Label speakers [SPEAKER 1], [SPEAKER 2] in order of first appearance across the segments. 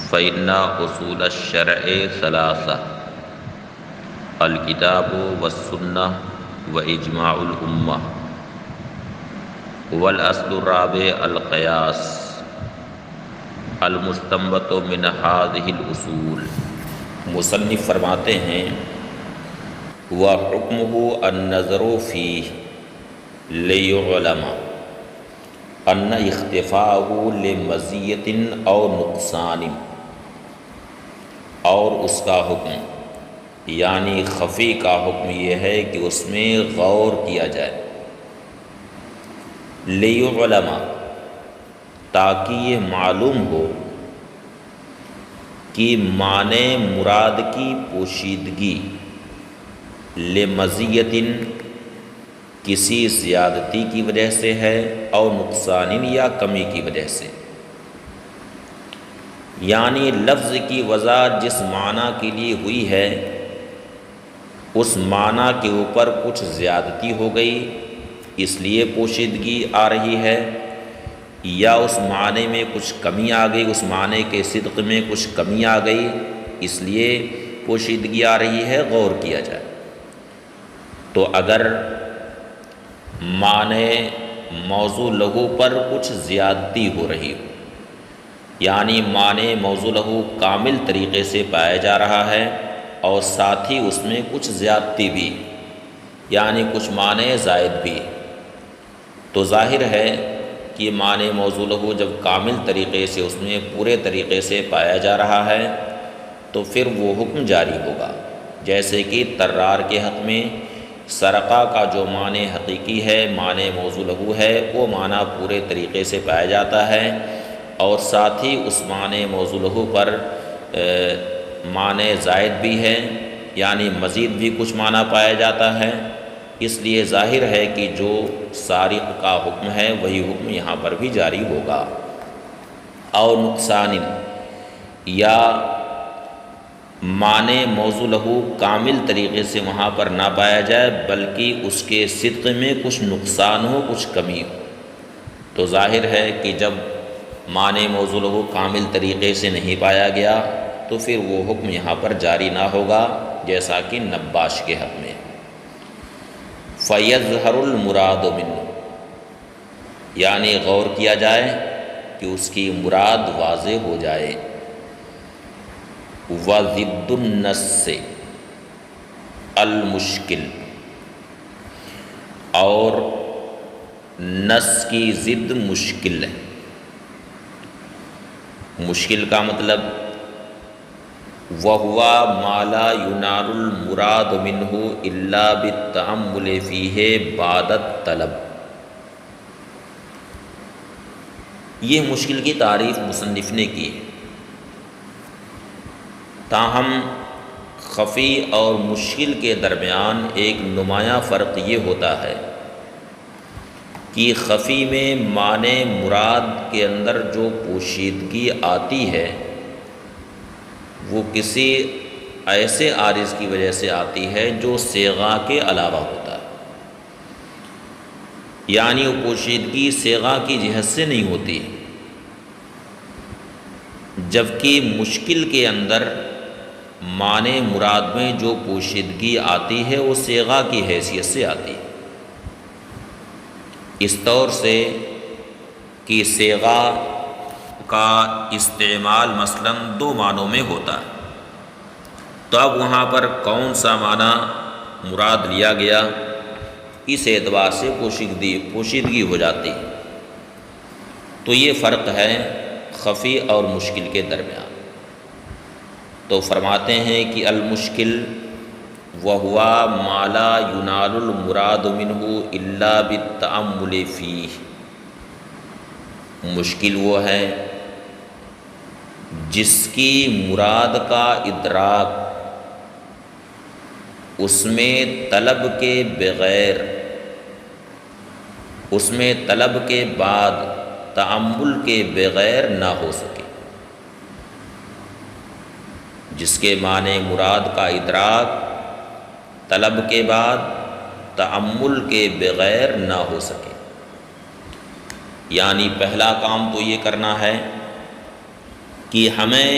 [SPEAKER 1] فإن أصول الشرع ثلاثة الکتاب والسنة وإجماع الأمة والأصل الرابع القياس المستنبط من هذه الأصول۔ مصنف فرماتے ہیں وحکمه النظر فيه ليعلم ان اختفاءه لمزیة او نقصان، اور اس کا حکم یعنی خفی کا حکم یہ ہے کہ اس میں غور کیا جائے، لیعلم تاکہ یہ معلوم ہو کہ معنی مراد کی پوشیدگی لمزیۃ کسی زیادتی کی وجہ سے ہے اور نقصان یا کمی کی وجہ سے، یعنی لفظ کی وضاحت جس معنی کے لیے ہوئی ہے اس معنی کے اوپر کچھ زیادتی ہو گئی اس لیے پوشیدگی آ رہی ہے، یا اس معنی میں کچھ کمی آ گئی، اس معنی کے صدق میں کچھ کمی آ گئی اس لیے پوشیدگی آ رہی ہے، غور کیا جائے۔ تو اگر معنی موضوع لہو پر کچھ زیادتی ہو رہی ہو، یعنی معنی موضوع لہو کامل طریقے سے پایا جا رہا ہے اور ساتھ ہی اس میں کچھ زیادتی بھی، یعنی کچھ معنی زائد بھی، تو ظاہر ہے کہ معنی موضوع لہو جب کامل طریقے سے اس میں پورے طریقے سے پایا جا رہا ہے تو پھر وہ حکم جاری ہوگا۔ جیسے کہ طرار کے حق میں سرقہ کا جو معنی حقیقی ہے، معنی موضوع لہو ہے، وہ معنی پورے طریقے سے پایا جاتا ہے اور ساتھ ہی اس معنی موضوع لہو پر معنی زائد بھی ہے، یعنی مزید بھی کچھ معنی پایا جاتا ہے، اس لیے ظاہر ہے کہ جو سارق کا حکم ہے وہی حکم یہاں پر بھی جاری ہوگا۔ اور نقصان یا معنی موضوع لہو کامل طریقے سے وہاں پر نہ پایا جائے بلکہ اس کے صدق میں کچھ نقصان ہو، کچھ کمی ہو، تو ظاہر ہے کہ جب معنی موضوع لہو کامل طریقے سے نہیں پایا گیا تو پھر وہ حکم یہاں پر جاری نہ ہوگا، جیسا کہ نباش کے حق میں فَيَظْهَرُ الْمُرَادُ مِنْهُ، یعنی غور کیا جائے کہ اس کی مراد واضح ہو جائے۔ وَضِدُّ النَّصِّ المشکل، اور نص کی ضد مشکل ہے۔ مشکل کا مطلب وَهُوَ مَا لَا يُنَالُ الْمُرَادُ مِنْهُ إِلَّا بِالتَّأَمُّلِ فِيهِ بَعْدَ الطَّلَبِ۔ یہ مشکل کی تعریف مصنف نے کی ہے، تاہم خفی اور مشکل کے درمیان ایک نمایاں فرق یہ ہوتا ہے کہ خفی میں معنی مراد کے اندر جو پوشیدگی آتی ہے وہ کسی ایسے عارض کی وجہ سے آتی ہے جو صیغہ کے علاوہ ہوتا ہے، یعنی وہ پوشیدگی صیغہ کی جہت سے نہیں ہوتی، جبکہ مشکل کے اندر معنی مراد میں جو پوشیدگی آتی ہے وہ صیغہ کی حیثیت سے آتی ہے، اس طور سے کہ صیغہ کا استعمال مثلاً دو معنوں میں ہوتا ہے، تو اب وہاں پر کون سا معنی مراد لیا گیا اس اعتبار سے پوشیدگی ہو جاتی ہے، تو یہ فرق ہے خفی اور مشکل کے درمیان۔ تو فرماتے ہیں کہ المشکل وَهُوَ مَا لَا يُنَالُ الْمُرَادُ مِنْهُ إِلَّا بِالتَّأَمُّلِ فِيهِ، مشکل وہ ہے جس کی مراد کا ادراک اس میں طلب کے بغیر، اس میں طلب کے بعد تأمل کے بغیر نہ ہو سکے، جس کے معنی مراد کا ادراک طلب کے بعد تأمل کے بغیر نہ ہو سکے، یعنی پہلا کام تو یہ کرنا ہے کہ ہمیں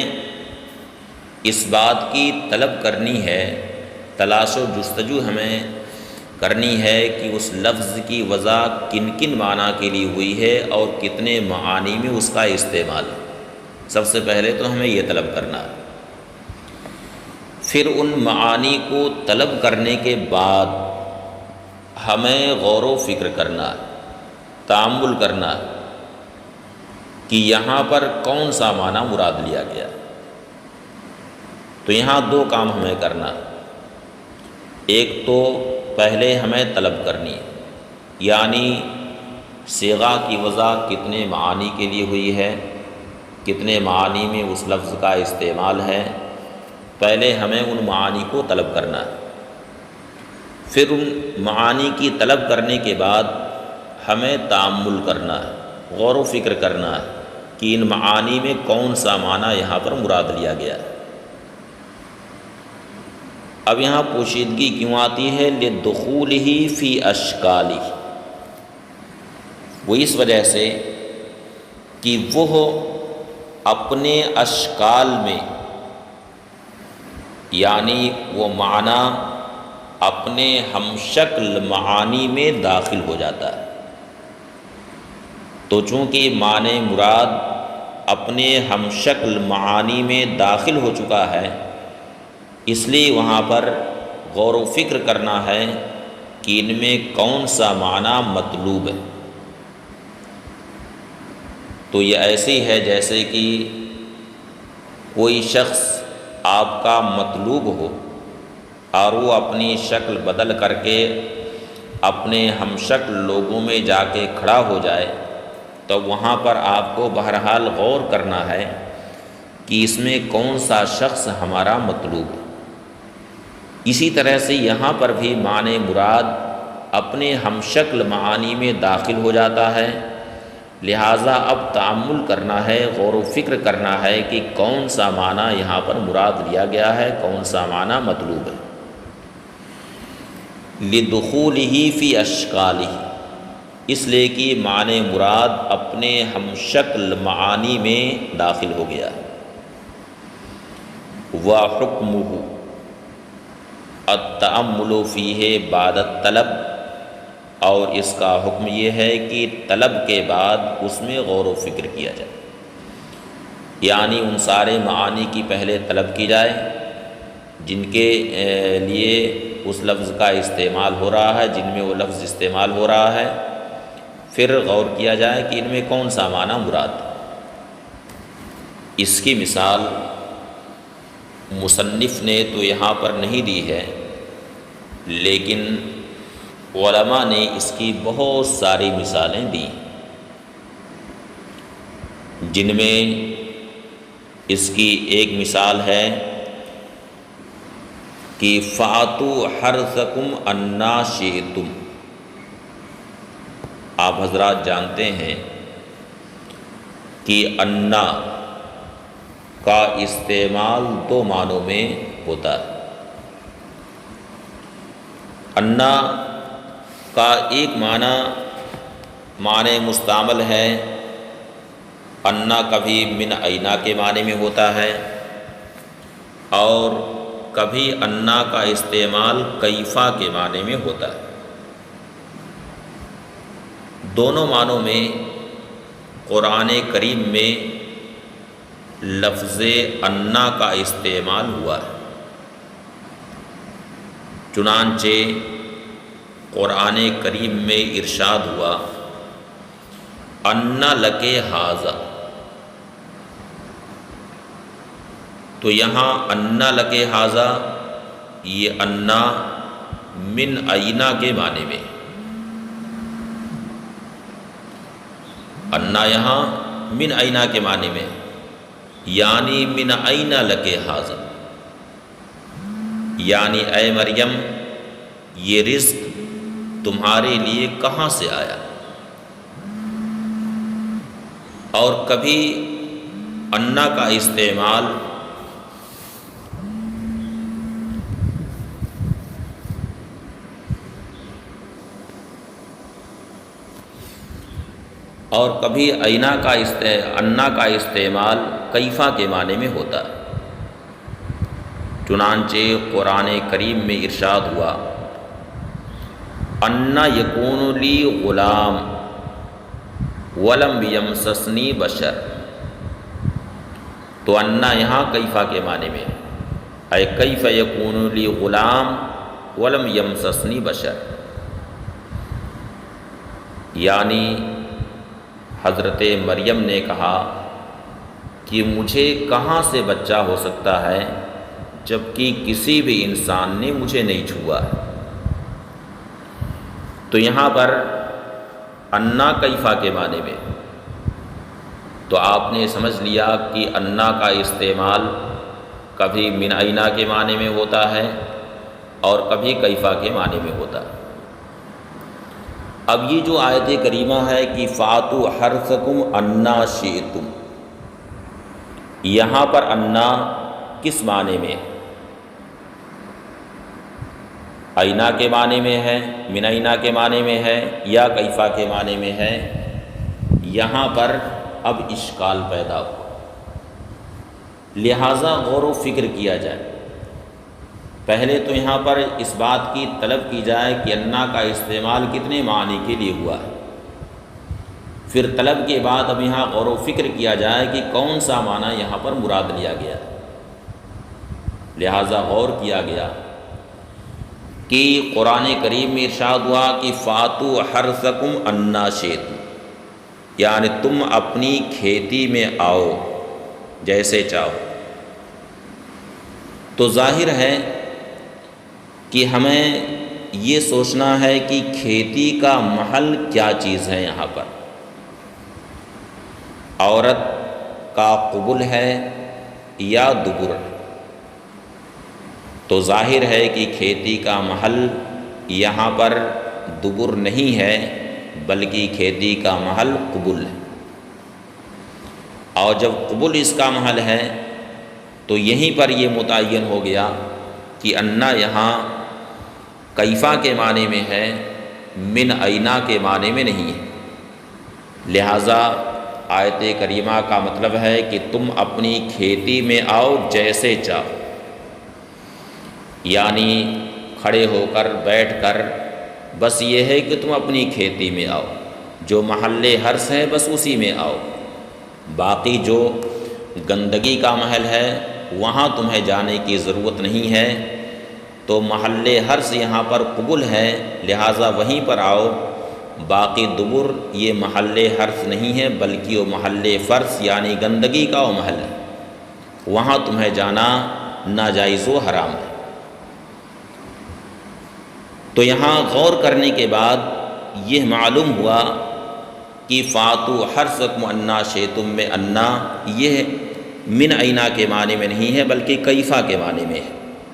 [SPEAKER 1] اس بات کی طلب کرنی ہے، تلاش و جستجو ہمیں کرنی ہے کہ اس لفظ کی وضع کن کن معنی کے لیے ہوئی ہے اور کتنے معانی میں اس کا استعمال ہے۔ سب سے پہلے تو ہمیں یہ طلب کرنا ہے، پھر ان معانی کو طلب کرنے کے بعد ہمیں غور و فکر کرنا ہے، تأمل کرنا ہے کہ یہاں پر کون سا معنی مراد لیا گیا۔ تو یہاں دو کام ہمیں کرنا، ایک تو پہلے ہمیں طلب کرنی ہے، یعنی صیغہ کی وضع کتنے معانی کے لیے ہوئی ہے، کتنے معانی میں اس لفظ کا استعمال ہے، پہلے ہمیں ان معانی کو طلب کرنا ہے۔ پھر ان معانی کی طلب کرنے کے بعد ہمیں تأمل کرنا ہے، غور و فکر کرنا ہے کہ ان معانی میں کون سا معنی یہاں پر مراد لیا گیا ہے۔ اب یہاں پوشیدگی کیوں آتی ہے؟ لدخولہ فی اشکالہ، وہ اس وجہ سے کہ وہ اپنے اشکال میں، یعنی وہ معنی اپنے ہم شکل معانی میں داخل ہو جاتا ہے۔ تو چونکہ معنی مراد اپنے ہم شکل معانی میں داخل ہو چکا ہے، اس لیے وہاں پر غور و فکر کرنا ہے کہ ان میں کون سا معنی مطلوب ہے۔ تو یہ ایسی ہے جیسے کہ کوئی شخص آپ کا مطلوب ہو اور وہ اپنی شکل بدل کر کے اپنے ہم شکل لوگوں میں جا کے کھڑا ہو جائے، تو وہاں پر آپ کو بہرحال غور کرنا ہے کہ اس میں کون سا شخص ہمارا مطلوب ہے۔ اسی طرح سے یہاں پر بھی معنی مراد اپنے ہم شکل معانی میں داخل ہو جاتا ہے، لہٰذا اب تأمل کرنا ہے، غور و فکر کرنا ہے کہ کون سا معنی یہاں پر مراد لیا گیا ہے، کون سا معنی مطلوب ہے۔ لدخولہ فی اشکالہ، اس لیے کہ معنی مراد اپنے ہم شکل معانی میں داخل ہو گیا ہے۔ وحکمہ التأمل فیہ بعد الطلب، اور اس کا حکم یہ ہے کہ طلب کے بعد اس میں غور و فکر کیا جائے، یعنی ان سارے معانی کی پہلے طلب کی جائے جن کے لیے اس لفظ کا استعمال ہو رہا ہے، جن میں وہ لفظ استعمال ہو رہا ہے، پھر غور کیا جائے کہ ان میں کون سا معنی مراد ہے۔ اس کی مثال مصنف نے تو یہاں پر نہیں دی ہے، لیکن علماء نے اس کی بہت ساری مثالیں دی، جن میں اس کی ایک مثال ہے کہ فَأْتُوا حَرْثَكُمْ أَنَّا شِئْتُمْ۔ آپ حضرات جانتے ہیں کہ انا کا استعمال دو معنوں میں ہوتا ہے۔ انا کا ایک معنی مستعمل ہے، انا کبھی من اینا کے معنی میں ہوتا ہے، اور کبھی انا کا استعمال کیفا کے معنی میں ہوتا ہے۔ دونوں معنوں میں قرآن کریم میں لفظ انا کا استعمال ہوا ہے۔ چنانچہ قرآن کریم میں ارشاد ہوا انا لکے ھذا، تو یہاں انا لکے ھذا، یہ انا من اینا کے معنی میں، انا یہاں من اینا کے معنی میں، یعنی من اینا لکے ھذا، یعنی اے مریم یہ رزق تمہارے لیے کہاں سے آیا۔ اور کبھی انا کا استعمال اور کبھی انا کا استعمال کیفا کے معنی میں ہوتا ہے۔ چنانچہ قرآن کریم میں ارشاد ہوا انا یکون لی غلام ولم یمسسنی بشر، تو انا یہاں کیفا کے معنی میں اے کیف یکون لی غلام ولم یمسسنی بشر، یعنی حضرت مریم نے کہا کہ مجھے کہاں سے بچہ ہو سکتا ہے جبکہ کسی بھی انسان نے مجھے نہیں چھوا ہے۔ تو یہاں پر انا کیفا کے معنی میں، تو آپ نے سمجھ لیا کہ انا کا استعمال کبھی من اینا کے معنی میں ہوتا ہے اور کبھی کیفا کے معنی میں ہوتا ہے۔ اب یہ جو آیت کریمہ ہے کہ فاتو حرثکم انا شئتم، یہاں پر انا کس معنی میں ہے؟ اینا کے معنی میں ہے، من اینا کے معنی میں ہے، یا کیفا کے معنی میں ہے؟ یہاں پر اب اشکال پیدا ہوا، لہٰذا غور و فکر کیا جائے۔ پہلے تو یہاں پر اس بات کی طلب کی جائے کہ انا کا استعمال کتنے معنی کے لیے ہوا ہے، پھر طلب کے بعد اب یہاں غور و فکر کیا جائے کہ کون سا معنی یہاں پر مراد لیا گیا ہے۔ لہٰذا غور کیا گیا کہ قرآن کریم میں ارشاد ہوا کہ فاتو حرثکم انا شئتم، یعنی تم اپنی کھیتی میں آؤ جیسے چاہو۔ تو ظاہر ہے کہ ہمیں یہ سوچنا ہے کہ کھیتی کا محل کیا چیز ہے یہاں پر، عورت کا قبل ہے یا دبر ہے؟ تو ظاہر ہے کہ کھیتی کا محل یہاں پر دبر نہیں ہے بلکہ کھیتی کا محل قبل ہے، اور جب قبل اس کا محل ہے تو یہیں پر یہ متعین ہو گیا کہ انا یہاں کیفا کے معنی میں ہے، من اینا کے معنی میں نہیں ہے۔ لہٰذا آیت کریمہ کا مطلب ہے کہ تم اپنی کھیتی میں آؤ جیسے چاہو، یعنی کھڑے ہو کر بیٹھ کر، بس یہ ہے کہ تم اپنی کھیتی میں آؤ، جو محل حرث ہے بس اسی میں آؤ، باقی جو گندگی کا محل ہے وہاں تمہیں جانے کی ضرورت نہیں ہے۔ تو محل حرث یہاں پر قبل ہے، لہٰذا وہیں پر آؤ، باقی دبر یہ محل حرث نہیں ہے بلکہ وہ محل فرث یعنی گندگی کا وہ محل ہے، وہاں تمہیں جانا ناجائز و حرام ہے۔ تو یہاں غور کرنے کے بعد یہ معلوم ہوا کہ فاتو حرثکم انا شئتم میں انا یہ من اینا کے معنی میں نہیں ہے بلکہ کیفا کے معنی میں ہے۔